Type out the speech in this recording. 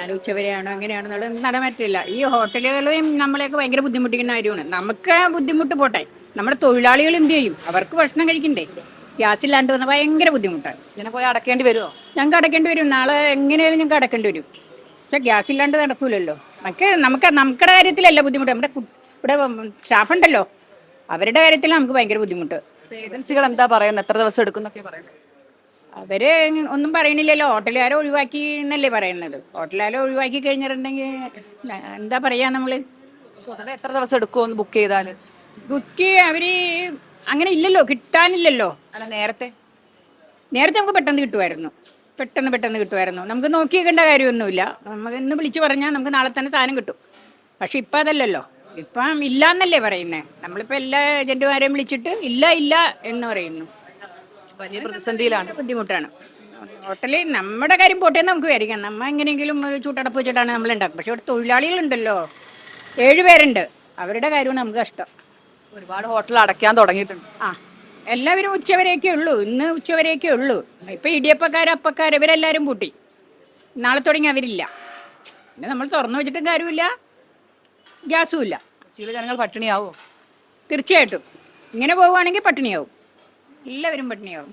എല്ലാവരും ഉച്ചവരെയാണോ എങ്ങനെയാണെന്നുള്ളത് നടാൻ പറ്റില്ല. ഈ ഹോട്ടലുകളെയും നമ്മളെയൊക്കെ ഭയങ്കര ബുദ്ധിമുട്ടിക്കുന്ന കാര്യമാണ്. നമുക്ക് ബുദ്ധിമുട്ട് പോട്ടെ, നമ്മുടെ തൊഴിലാളികൾ എന്ത് ചെയ്യും? അവർക്ക് ഭക്ഷണം കഴിക്കണ്ടേ? ഗ്യാസ് ഇല്ലാണ്ട് വന്നാൽ ഭയങ്കര ബുദ്ധിമുട്ടാണ്. ഇങ്ങനെ പോയി അടക്കേണ്ടി വരുമോ? ഞങ്ങൾക്ക് അടയ്ക്കേണ്ടി വരും, നാളെ എങ്ങനെയാലും ഞങ്ങൾക്ക് അടയ്ക്കേണ്ടി വരും. പക്ഷെ ഗ്യാസ് ഇല്ലാണ്ട് നടക്കൂലല്ലോ. നമ്മുടെ കാര്യത്തിലല്ല ബുദ്ധിമുട്ട്, ഇവിടെ സ്റ്റാഫ് ഉണ്ടല്ലോ, അവരുടെ കാര്യത്തിൽ നമുക്ക് ഭയങ്കര ബുദ്ധിമുട്ട്. ഏജൻസികൾ എന്താ പറയുന്നത്, എത്ര ദിവസം എടുക്കും എന്നൊക്കെ പറയുന്നത്? അവര് ഒന്നും പറയണില്ലല്ലോ. ഹോട്ടലുകാരെ ഒഴിവാക്കി എന്നല്ലേ പറയുന്നത്. ഹോട്ടലുകാരെ ഒഴിവാക്കി കഴിഞ്ഞിട്ടുണ്ടെങ്കിൽ എന്താ പറയാ നമ്മള്? പൊതുവെ എത്ര ദിവസം എടുക്കുമെന്ന് ബുക്ക് ചെയ്താല്? ബുക്ക് അവര് അങ്ങനെ ഇല്ലല്ലോ, കിട്ടാനില്ലല്ലോ. അല്ല, നേരത്തെ നേരത്തെ നമുക്ക് പെട്ടെന്ന് കിട്ടുമായിരുന്നു. നമുക്ക് നോക്കി വെക്കേണ്ട കാര്യമൊന്നുമില്ല. നമുക്ക് ഇന്ന് വിളിച്ചു പറഞ്ഞാൽ നമുക്ക് നാളെ തന്നെ സാധനം കിട്ടും. പക്ഷെ ഇപ്പം അതല്ലല്ലോ. ഇപ്പം ഇല്ല എന്നല്ലേ പറയുന്നത്. നമ്മളിപ്പോൾ എല്ലാ ഏജന്റുമാരെയും വിളിച്ചിട്ട് ഇല്ല എന്ന് പറയുന്നു. വലിയ പ്രതിസന്ധിയിലാണ്. ബുദ്ധിമുട്ടാണ്. ഹോട്ടലിൽ നമ്മുടെ കാര്യം പോട്ടേന്ന് നമുക്ക് വിചാരിക്കാം. നമ്മൾ എങ്ങനെയെങ്കിലും ഒരു ചൂട്ടടപ്പ് വെച്ചിട്ടാണ് നമ്മൾ ഉണ്ടാക്കും. പക്ഷെ ഇവിടെ തൊഴിലാളികളുണ്ടല്ലോ, 7 പേരുണ്ട്. അവരുടെ കാര്യമാണ് നമുക്ക് കഷ്ടം. ഒരുപാട് ഹോട്ടൽ അടയ്ക്കാൻ തുടങ്ങിയിട്ടുണ്ട്. എല്ലാവരും ഉച്ചവരെയൊക്കെ ഉള്ളൂ. ഇന്ന് ഉച്ചവരെയൊക്കെ ഉള്ളൂ. ഇപ്പം ഇടിയപ്പക്കാർ, അപ്പക്കാർ ഇവരെല്ലാവരും പൂട്ടി. നാളെ തുടങ്ങി അവരില്ല. പിന്നെ നമ്മൾ തുറന്നു വെച്ചിട്ടും കാര്യമില്ല, ഗ്യാസും ഇല്ല. ചില ജനങ്ങൾ പട്ടിണിയാവോ? തീർച്ചയായിട്ടും ഇങ്ങനെ പോവുകയാണെങ്കിൽ പട്ടിണിയാവും. എല്ലാവരും പട്ടിണിയാവും.